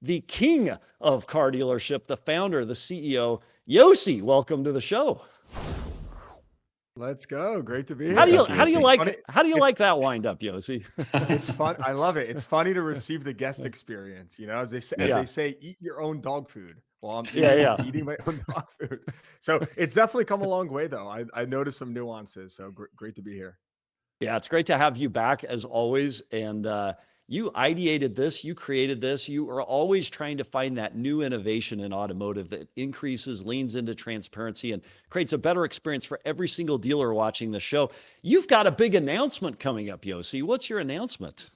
the king of car dealership, the founder, the CEO, Yossi. Welcome to the show. Let's go. Great to be How do here. you What's up, how do you Yossi? like Funny. how do you It's like that wind up, Yossi? it's fun. I love it. It's funny to receive the guest experience. You know, as Yeah. they say, eat your own dog food. Well, I'm Yeah, eating yeah. eating my own dog food. So it's definitely come a long way, though. I noticed some nuances. So great to be here. Yeah, it's great to have you back as always. And you ideated this, you created this. You are always trying to find that new innovation in automotive that increases, leans into transparency, and creates a better experience for every single dealer watching the show. You've got a big announcement coming up, Yossi. What's your announcement?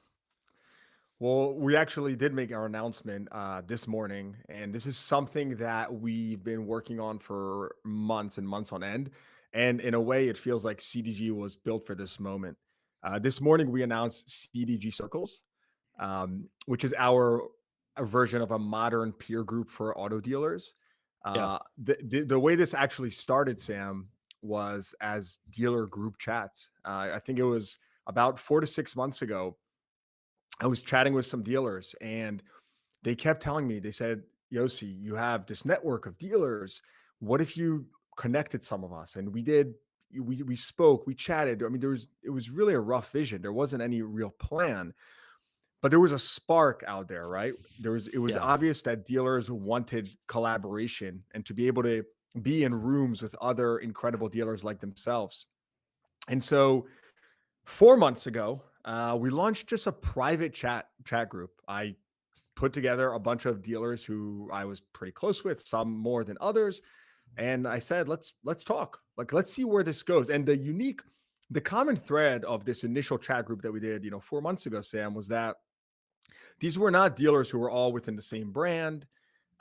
Well, we actually did make our announcement this morning, and this is something that we've been working on for months and months on end. And in a way, it feels like CDG was built for this moment. This morning, we announced CDG Circles, which is our a version of a modern peer group for auto dealers. Yeah, The way this actually started, Sam, was as dealer group chats. I think it was about 4 to 6 months ago. I was chatting with some dealers and they kept telling me, they said, Yossi, you have this network of dealers. What if you connected some of us? And we did, we spoke, we chatted. I mean, it was really a rough vision. There wasn't any real plan, but there was a spark out there, right? It was yeah, obvious that dealers wanted collaboration and to be able to be in rooms with other incredible dealers like themselves. And so 4 months ago, we launched just a private chat group. I put together a bunch of dealers who I was pretty close with, some more than others, and I said, let's talk. Like, let's see where this goes. And the common thread of this initial chat group that we did, 4 months ago, Sam, was that these were not dealers who were all within the same brand,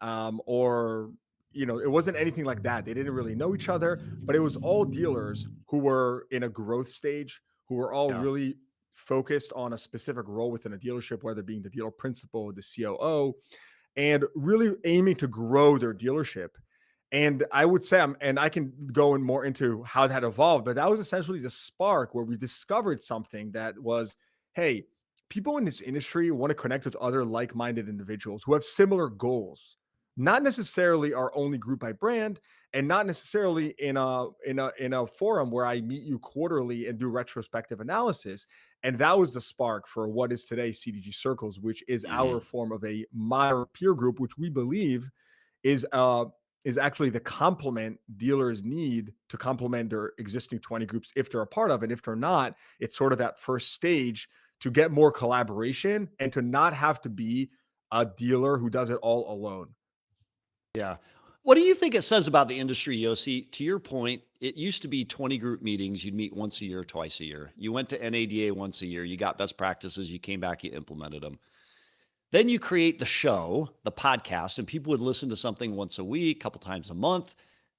or it wasn't anything like that. They didn't really know each other, but it was all dealers who were in a growth stage, who were all yeah. really focused on a specific role within a dealership, whether being the dealer principal, the COO, and really aiming to grow their dealership. And I would say, and I can go in more into how that evolved, but that was essentially the spark where we discovered something that was, hey, people in this industry want to connect with other like-minded individuals who have similar goals, not necessarily our only group by brand, and not necessarily in a forum where I meet you quarterly and do retrospective analysis. And that was the spark for what is today CDG Circles, which is our Mhm. form of a modern peer group, which we believe is uh is actually the complement dealers need to complement their existing 20 groups if they're a part of it. If they're not, it's sort of that first stage to get more collaboration and to not have to be a dealer who does it all alone. Yeah. What do you think it says about the industry, Yossi? To your point, it used to be 20 group meetings. You'd meet once a year, twice a year. You went to NADA once a year. You got best practices. You came back, you implemented them. Then you create the show, the podcast, and people would listen to something once a week, a couple times a month,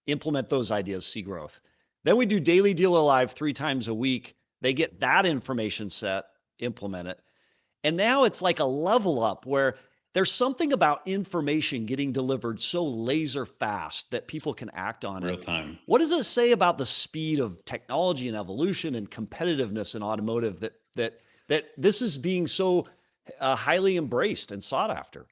implement those ideas, see growth. Then we do Daily Dealer Live 3 times a week. They get that information set, implement it. And now it's like a level up where there's something about information getting delivered so laser fast that people can act on Real it. time. What does it say about the speed of technology and evolution and competitiveness in automotive that this is being so highly embraced and sought after?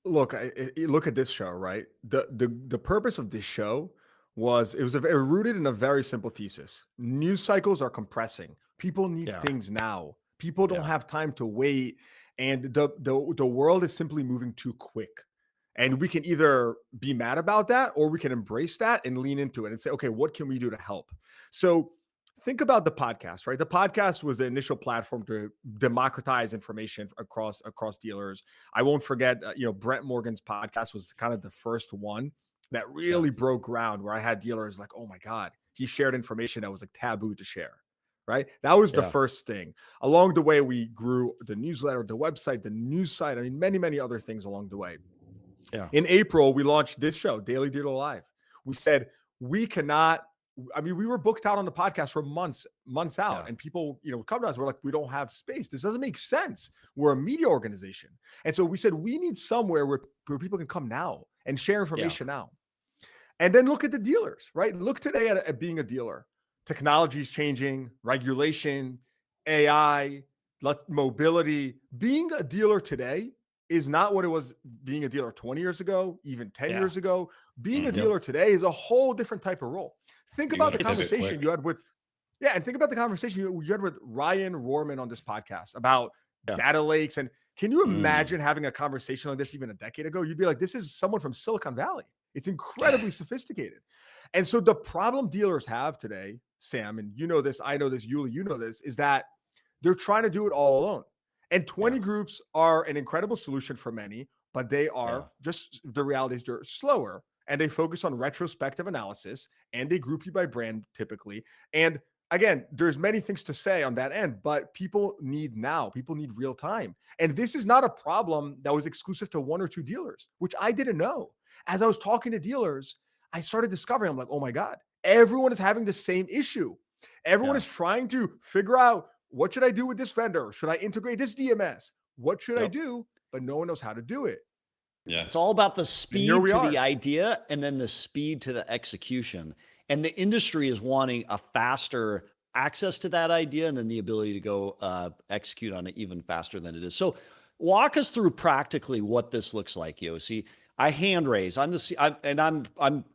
Look, look at this show, right? The purpose of this show was rooted in a very simple thesis. News cycles are compressing. People need Yeah, things now. People don't yeah, have time to wait, and the world is simply moving too quick. And we can either be mad about that or we can embrace that and lean into it and say, okay, what can we do to help? So think about the podcast, right? The podcast was the initial platform to democratize information across dealers. I won't forget, Brent Morgan's podcast was kind of the first one that yeah, really broke ground where I had dealers like, oh my God, he shared information that was like taboo to share. Right. That was the yeah, first thing. Along the way, we grew the newsletter, the website, the news site. I mean, many, many other things along the way. yeah, In April, we launched this show, Daily Dealer Live. We said, we cannot, I mean, we were booked out on the podcast for months out, yeah, and people, come to us. We're like, we don't have space. This doesn't make sense. We're a media organization. And so we said, we need somewhere where people can come now and share yeah, information now. And then look at the dealers, right? Look today at being a dealer. Technology is changing, regulation, AI, mobility. Being a dealer today is not what it was being a dealer 20 years ago, even 10 Yeah. years ago. Being a Mhm. dealer today is a whole different type of role. Think You about gotta the It's pivot conversation you quick. had with, yeah, and think about the conversation you had with Ryan Rohrman on this podcast about yeah. data lakes. And can you Mm. imagine having a conversation like this even a decade ago? You'd be like, this is someone from Silicon Valley. It's Yeah. incredibly sophisticated. And so the problem dealers have today, Sam, and you know this, I know this, Yuli, you know this, is that they're trying to do it all alone. And Yeah. 20 groups are an incredible solution for many, but they Yeah. are just the reality is they're slower and they focus on retrospective analysis and they group you by brand typically. And again, there's many things to say on that end, but people need now, people need real time. And this is not a problem that was exclusive to one or two dealers, which I didn't know. As I was talking to dealers, I started discovering, I'm like, oh my God, everyone is having the same issue. Everyone Yeah. is trying to figure out what should I do with this vendor? Should I integrate this DMS? What should I Yep. do? But no one knows how to do it. Yeah. It's all about the And here speed we to the are. idea and then the speed to the execution. And the industry is wanting a faster access to that idea and then the ability to go execute on it even faster than it is. So walk us through practically what this looks like, Yossi. I hand raise. I'm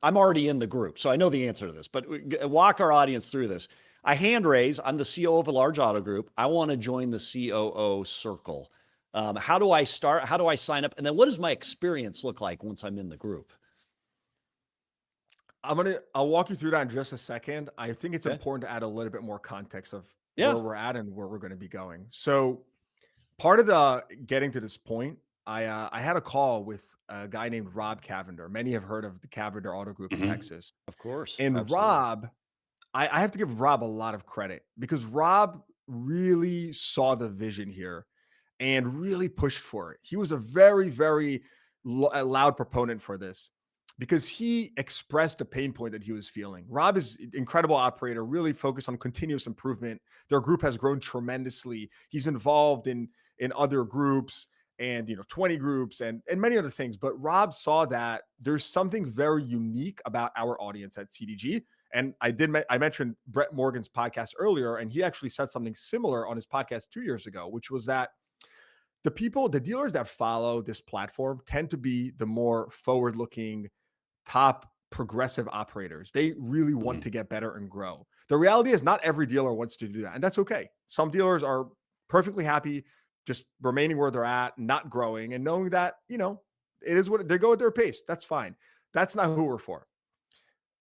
already in the group, so I know the answer to this. But walk our audience through this. I hand raise. I'm the COO of a large auto group. I want to join the COO circle. How do I start? How do I sign up? And then what does my experience look like once I'm in the group? I'll walk you through that in just a second. I think it's Okay. important to add a little bit more context of Yeah. where we're at and where we're going to be going. So part of the getting to this point, I had a call with a guy named Rob Cavender. Many have heard of the Cavender Auto Group in Mhm. Texas. Of course. And Absolutely. Rob, I have to give Rob a lot of credit because Rob really saw the vision here and really pushed for it. He was a very, very loud proponent for this because he expressed the pain point that he was feeling. Rob is an incredible operator, really focused on continuous improvement. Their group has grown tremendously. He's involved in other groups and 20 groups and many other things. But Rob saw that there's something very unique about our audience at CDG. And I mentioned Brett Morgan's podcast earlier, and he actually said something similar on his podcast 2 years ago, which was that the dealers that follow this platform tend to be the more forward looking, top progressive operators. They really want Mhm. to get better and grow. The reality is, not every dealer wants to do that. And that's okay. Some dealers are perfectly happy just remaining where they're at, not growing, and knowing that, it is what they go at their pace. That's fine. That's not who we're for.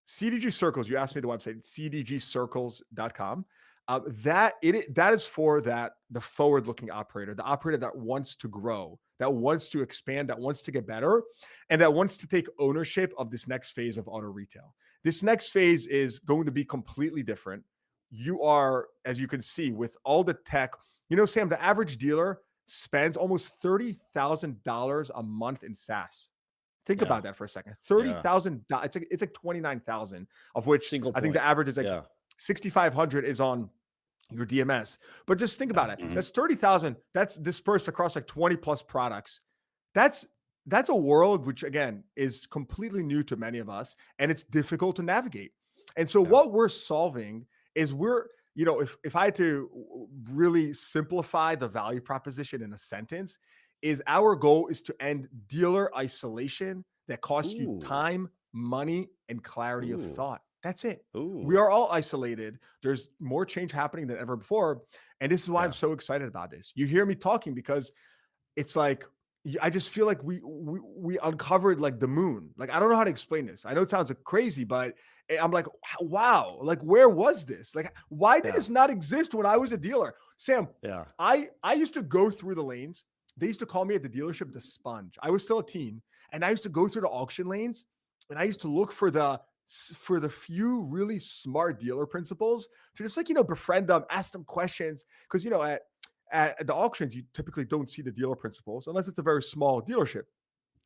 CDG Circles, you asked me the website, cdgcircles.com. That is for the forward-looking operator, the operator that wants to grow, that wants to expand, that wants to get better, and that wants to take ownership of this next phase of auto retail. This next phase is going to be completely different. You are, as you can see, with all the tech, Sam, the average dealer spends almost $30,000 a month in SaaS. Think Yeah. about that for a second. Yeah. 30,000. It's like 29,000, of which Single I think the point. average is like Yeah. 6,500 is on your DMS. But just think Yeah. about it. Mhm. That's 30,000. That's dispersed across like 20 plus products. That's that's a world which again is completely new to many of us and it's difficult to navigate. And so Yeah. what we're solving is if I had to really simplify the value proposition in a sentence, is our goal is to end dealer isolation that costs you Ooh. time, money, and clarity of Ooh. thought. That's it. We Ooh. are all isolated. There's more change happening than ever before. And this is why I'm Yeah. so excited about this. You hear me talking because it's like I just feel like we uncovered like the moon. Like I don't know how to explain this. I know it sounds like crazy, but I'm like, wow, like where was this? Like why did Yeah. this not exist when I was a dealer? Sam, Yeah. I used to go through the lanes. They used to call me at the dealership the sponge. I was still a teen, and I used to go through the auction lanes, and I used to look for the few really smart dealer principals to just befriend them, ask them questions, because at the auctions, you typically don't see the dealer principals unless it's a very small dealership.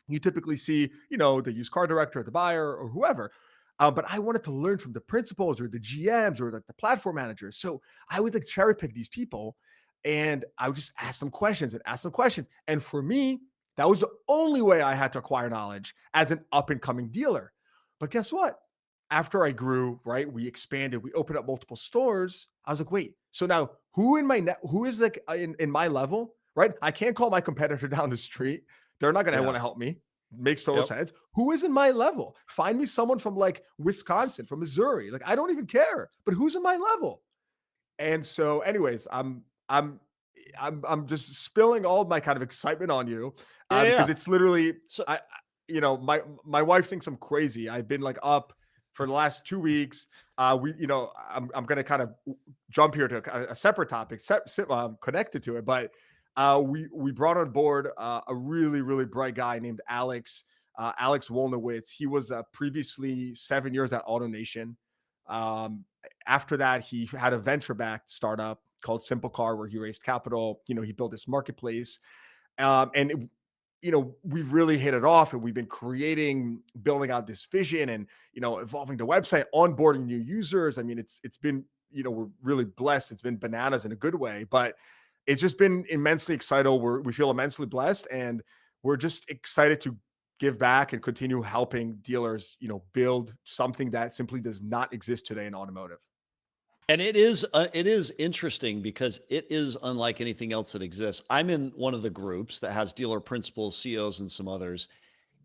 You typically see, the used car director, the buyer, or whoever. But I wanted to learn from the principals or the GMs or like the platform managers. So I would like cherry pick these people and I would just ask them questions and ask them questions. And for me, that was the only way I had to acquire knowledge as an up and coming dealer. But guess what? After I grew, right, we expanded, we opened up multiple stores. I was like, wait, so now who is like in my level, right? I can't call my competitor down the street. They're not going to Yeah. want to help me. Makes total Yep. sense. Who is in my level? Find me someone from like Wisconsin, from Missouri. Like I don't even care, but who's in my level? And so, anyways, I'm just spilling all of my kind of excitement on you Yeah. because Yeah. it's literally So my wife thinks I'm crazy. I've been like up for the last 2 weeks. I'm gonna kind of jump here to a separate topic, connected to it, but we brought on board a really bright guy named Alex. Alex Wolnowitz. He was previously 7 years at AutoNation. Um, After that, he had a venture-backed startup called Simple Car, where he raised capital. He built this marketplace, and we've really hit it off, and we've been building out this vision, and evolving the website, onboarding new users. I mean, it's been we're really blessed. It's been bananas in a good way, but it's just been immensely exciting. We feel immensely blessed, and we're just excited to give back and continue helping dealers, build something that simply does not exist today in automotive. and it is interesting because it is unlike anything else that exists. I'm in one of the groups that has dealer principals, CEOs, and some others.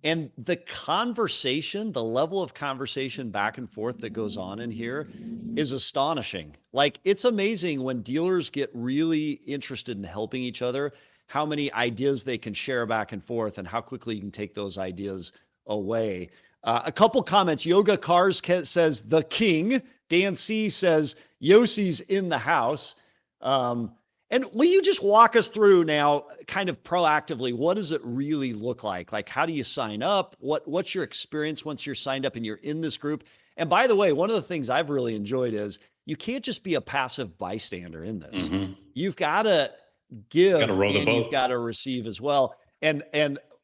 And the conversation, the level of conversation back and forth that goes on in here is astonishing. Like, it's amazing when dealers get really interested in helping each other, how many ideas they can share back and forth and how quickly you can take those ideas away. A couple comments. Yoga Cars says the king. Dan C says Yossi's in the house. Um, and will you just walk us through now, kind of proactively, what does it really look like? Like, how do you sign up? What's your experience once you're signed up and you're in this group? And by the way, one of the things I've really enjoyed is you can't just be a passive bystander in this. Hmm. You've got to Got to give row the and you've boat. got to receive as well. And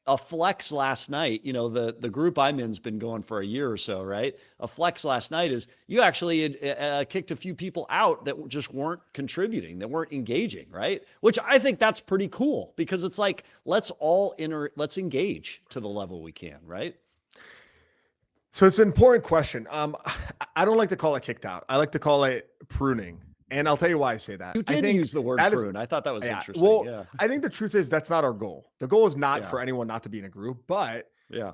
a flex last night, the group I'm in's been going for a year or so, right? A flex last night is you actually had, kicked a few people out that just weren't contributing, that weren't engaging, right? Which I think that's pretty cool because it's like let's engage to the level we can, right? So it's an important question. I don't like to call it kicked out. I like to call it pruning. And I'll tell you why I say that. You I did think use the word that is, prune. I thought that was yeah. interesting. Well, Yeah. I think the truth is that's not our goal. The goal is not Yeah. for anyone not to be in a group, but Yeah.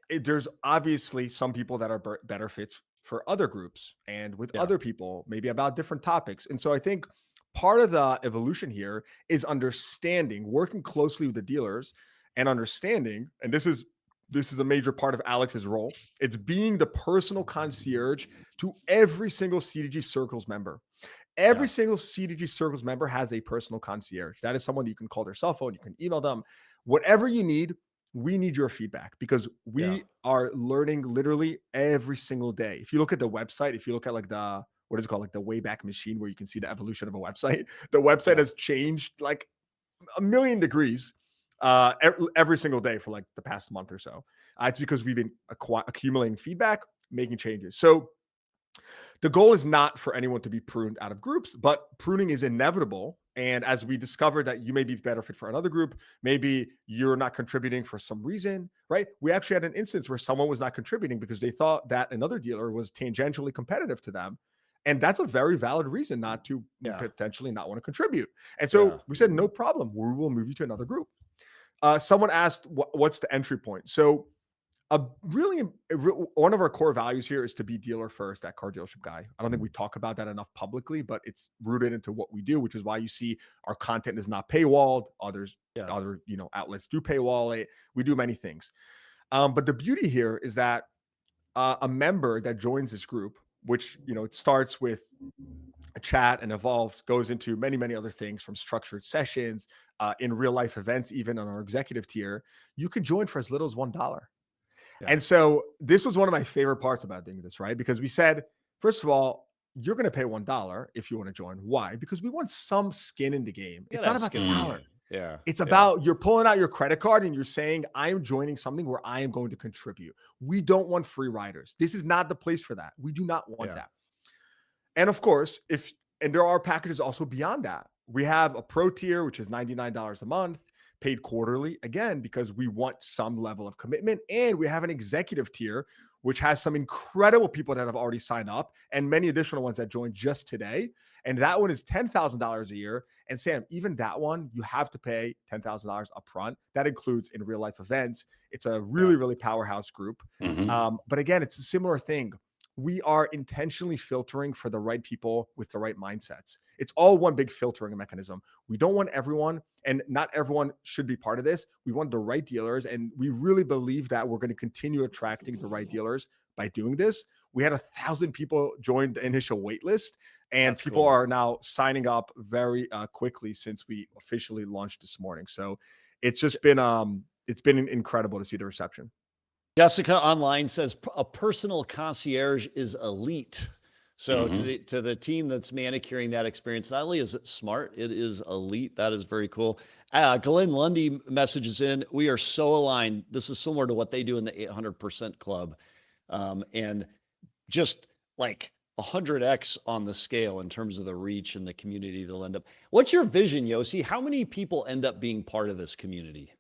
there's obviously some people that are better fits for other groups and with Yeah. other people, maybe about different topics. And so I think part of the evolution here is understanding, working closely with the dealers and understanding. And this is a major part of Alex's role. It's being the personal concierge to every single CDG Circles member. Every Yeah. single CDG Circles member has a personal concierge. That is someone you can call their cell phone, you can email them, whatever you need. We need your feedback because Yeah. we are learning literally every single day. If you look at the website, if you look at like what is it called, like the Wayback Machine, where you can see the evolution of a website, the website Yeah. has changed like a million degrees every single day for like the past month or so. It's because we've been accumulating feedback, making changes. So the goal is not for anyone to be pruned out of groups, but pruning is inevitable. And as we discovered that you may be better fit for another group, maybe you're not contributing for some reason, right? We actually had an instance where someone was not contributing because they thought that another dealer was tangentially competitive to them. And that's a very valid reason not to Yeah. potentially not want to contribute. And Yeah. so we said, no problem. We will move you to another group. Someone asked, what's the entry point? So one of our core values here is to be dealer first at Car Dealership Guy. I don't think we talk about that enough publicly, but it's rooted into what we do, which is why you see our content is not paywalled. Yeah. Other outlets do paywall it. We do many things, but the beauty here is that a member that joins this group, which it starts with a chat and evolves, goes into many other things, from structured sessions, in real life events, even on our executive tier. You can join for as little as $1. Yeah. And so this was one of my favorite parts about doing this, right? Because we said, first of all, you're going to pay $1 if you want to join. Why? Because we want some skin in the game. You It's gotta not have about the skin in the Mm. dollar. game. Yeah. It's Yeah. about you're pulling out your credit card and you're saying, I'm joining something where I am going to contribute. We don't want free riders. This is not the place for that. We do not want Yeah. that. And of course, and there are packages also beyond that. We have a pro tier, which is $99 a month, paid quarterly, again, because we want some level of commitment. And we have an executive tier which has some incredible people that have already signed up and many additional ones that joined just today. And that one is $10,000 a year. And Sam, even that one, you have to pay $10,000 upfront. That includes in real life events. It's a Yeah. really, really powerhouse group. Hmm. But again, it's a similar thing. We are intentionally filtering for the right people with the right mindsets. It's all one big filtering mechanism. We don't want everyone, and not everyone should be part of this. We want the right dealers, and we really believe that we're going to continue attracting the right dealers by doing this. We had 1,000 people join the initial wait list, and That's people cool. are now signing up very quickly since we officially launched this morning. So it's been incredible to see the reception. Jessica online says a personal concierge is elite. So Hmm. to the team that's manicuring that experience, not only is it smart, it is elite. That is very cool. Glenn Lundy messages in. We are so aligned. This is similar to what they do in the 800% club, and just like 100x on the scale in terms of the reach and the community they'll end up. What's your vision, Yossi? How many people end up being part of this community?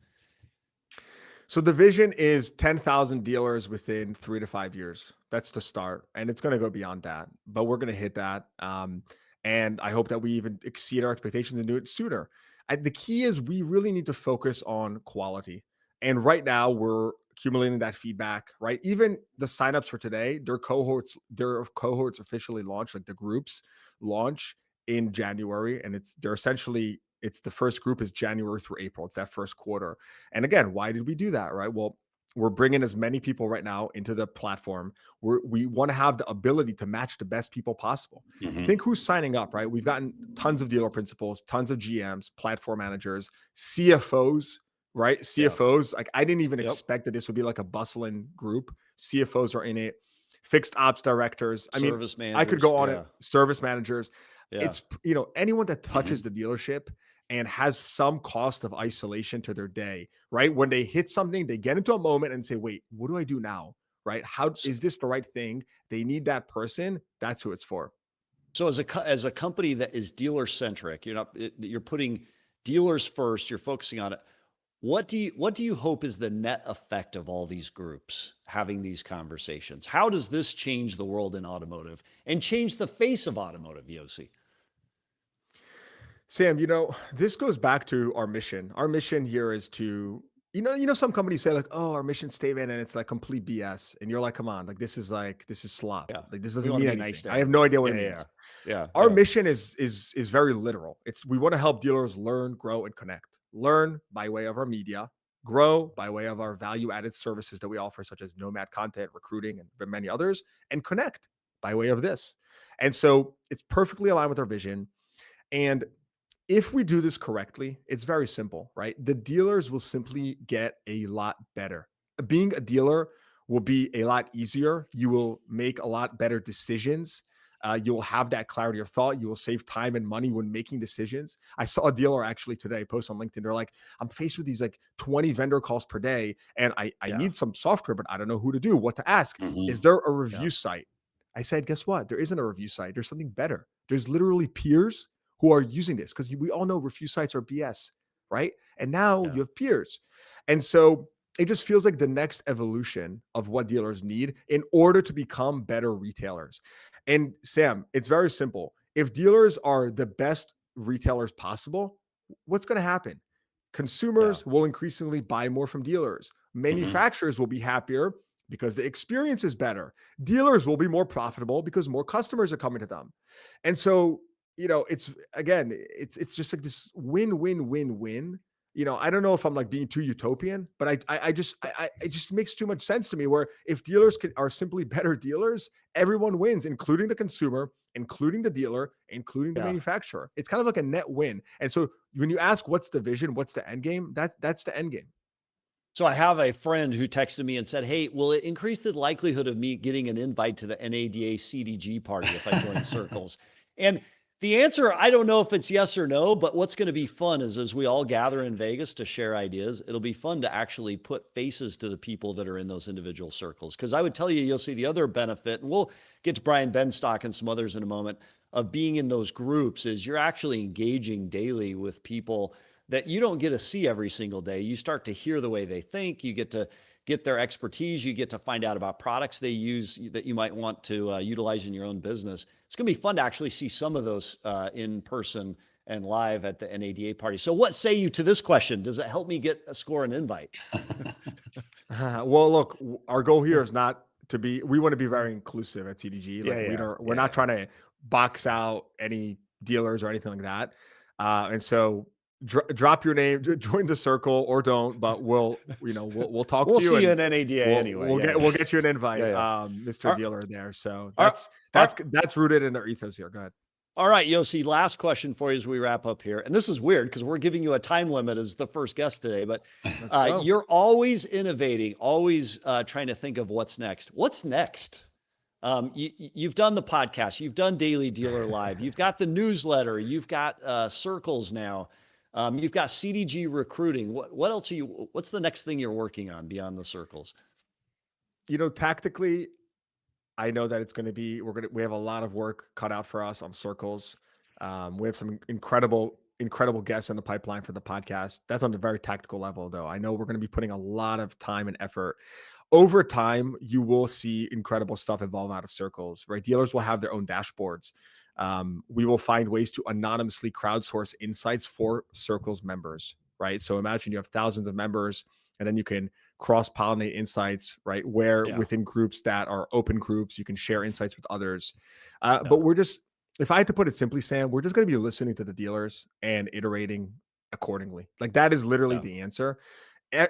So the vision is 10,000 dealers within 3 to 5 years. That's the start, and it's going to go beyond that. But we're going to hit that, and I hope that we even exceed our expectations and do it sooner. The key is we really need to focus on quality, and right now we're accumulating that feedback. Right, even the signups for today, their cohorts officially launched, like the groups launch in January, and they're essentially it's the first group is January through April. It's that first quarter. And again, why did we do that? Right. Well, we're bringing as many people right now into the platform. We want to have the ability to match the best people possible. Hmm. Think who's signing up, right? We've gotten tons of dealer principals, tons of GMs, platform managers, CFOs, right? Yeah. CFOs. Like I didn't even Yep. expect that this would be like a bustling group. CFOs are in it, fixed ops directors. I mean, Service I could managers. go on it, Yeah. service managers. Yeah. It's, anyone that Hmm. touches the dealership and has some cost of isolation to their day, right? When they hit something, they get into a moment and say, wait, what do I do now? Right? How So, is this the right thing? They need that person. That's who it's for. so as a company that is dealer centric, you're putting dealers first. You're focusing on it. What do you hope is the net effect of all these groups having these conversations? How does this change the world in automotive and change the face of automotive, Yossi? Sam, this goes back to our mission. Our mission here is to, some companies say like, oh, our mission statement, and it's like complete BS. And you're like, come on, like this is slop. Yeah. Like this We doesn't want to mean be nice anything. to I have no everybody. idea what Yeah. it Yeah. means. Yeah. Our Yeah. mission is very literal. It's we want to help dealers learn, grow, and connect. Learn by way of our media, grow by way of our value-added services that we offer, such as nomad content, recruiting, and many others, and connect by way of this. And so it's perfectly aligned with our vision. And if we do this correctly, it's very simple, right? The dealers will simply get a lot better. Being a dealer will be a lot easier. You will make a lot better decisions. You will have that clarity of thought. You will save time and money when making decisions. I saw a dealer actually today post on LinkedIn. They're like, I'm faced with these like 20 vendor calls per day, and I Yeah. need some software, but I don't know who to do, what to ask. Is Hmm. there a Yeah. review site? I said, guess what? There isn't a review site. There's something better. There's literally peers who are using this because we all know review sites are BS, right? And now Yeah. you have peers. And so it just feels like the next evolution of what dealers need in order to become better retailers. And Sam, it's very simple. If dealers are the best retailers possible, what's going to happen? Yeah. Consumers will increasingly buy more from dealers. Hmm. Manufacturers will be happier because the experience is better. Dealers will be more profitable because more customers are coming to them. And so, it's again, it's just like this win, win, win, win. I don't know if I'm like being too utopian, but I just it just makes too much sense to me. Where if dealers are simply better dealers, everyone wins, including the consumer, including the dealer, including the Yeah. manufacturer. It's kind of like a net win. And so when you ask what's the vision, what's the end game, that's the end game. So I have a friend who texted me and said, "Hey, will it increase the likelihood of me getting an invite to the NADA CDG party if I join circles?" And the answer, I don't know if it's yes or no, but what's going to be fun is as we all gather in Vegas to share ideas, it'll be fun to actually put faces to the people that are in those individual circles. Because I would tell you, you'll see the other benefit, and we'll get to Brian Benstock and some others in a moment, of being in those groups is you're actually engaging daily with people that you don't get to see every single day. You start to hear the way they think. You get to get their expertise. You get to find out about products they use that you might want to utilize in your own business. It's going to be fun to actually see some of those in person and live at the NADA party. So what say you to this question? Does it help me get a score an invite? Well, look, our goal here is not to be, we want to be very inclusive at CDG. Yeah, Like yeah, we're yeah, not yeah. trying to box out any dealers or anything like that. And so drop your name, join the circle or don't, but we'll talk We'll to you see you and in NADA anyway. Yeah, we'll yeah, get you an invite, yeah, yeah. Mr. All, Dealer there. So all, all, that's rooted in our ethos here. Go ahead. all right, Yossi, last question for you as we wrap up here. And this is weird because we're giving you a time limit as the first guest today, but Let's go. you're always innovating, always trying to think of what's next. What's next? You've done the podcast, you've done Daily Dealer Live, you've got the newsletter, you've got circles now, you've got CDG recruiting. What else are you? What's the next thing you're working on beyond the circles? Tactically, I know that it's going to be, we have a lot of work cut out for us on circles. We have some incredible guests in the pipeline for the podcast. That's on a very tactical level, though. I know we're going to be putting a lot of time and effort. Over time, you will see incredible stuff evolve out of circles, right? Dealers will have their own dashboards. We will find ways to anonymously crowdsource insights for circles members, right? So imagine you have thousands of members and then you can cross pollinate insights, right? Where Yeah, within groups that are open groups, you can share insights with others. yeah, But if I had to put it simply, Sam, we're just going to be listening to the dealers and iterating accordingly. Like that is literally yeah, the answer.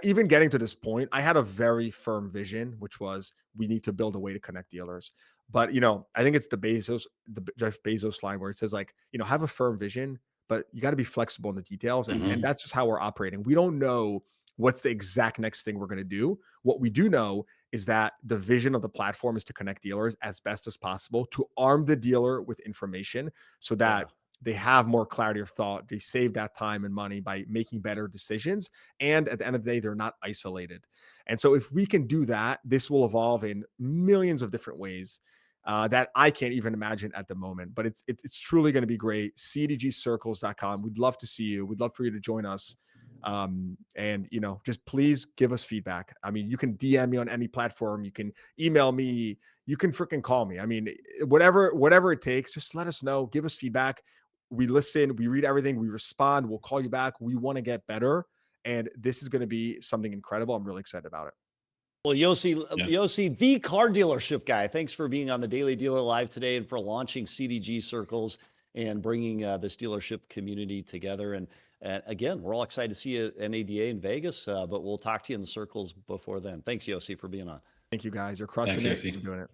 Even getting to this point, I had a very firm vision, which was we need to build a way to connect dealers. But I think it's the Jeff Bezos line where it says like, have a firm vision, but you got to be flexible in the details, and Mhm. that's just how we're operating. We don't know what's the exact next thing we're going to do. What we do know is that the vision of the platform is to connect dealers as best as possible, to arm the dealer with information so yeah. that they have more clarity of thought. They save that time and money by making better decisions. And at the end of the day, they're not isolated. And so if we can do that, this will evolve in millions of different ways that I can't even imagine at the moment. But it's truly going to be great. CDGcircles.com. We'd love to see you. We'd love for you to join us. And just please give us feedback. I mean, you can DM me on any platform. You can email me. You can freaking call me. I mean, whatever it takes, just let us know. Give us feedback. We listen, we read everything, we respond, we'll call you back. We want to get better. And this is going to be something incredible. I'm really excited about it. Well, Yeah. Yossi, the car dealership guy. Thanks for being on the Daily Dealer Live today and for launching CDG Circles and bringing this dealership community together. And again, we're all excited to see you at NADA in Vegas, but we'll talk to you in the circles before then. Thanks, Yossi, for being on. Thank you guys. You're Thanks, crushing it. Yossi. You're doing it.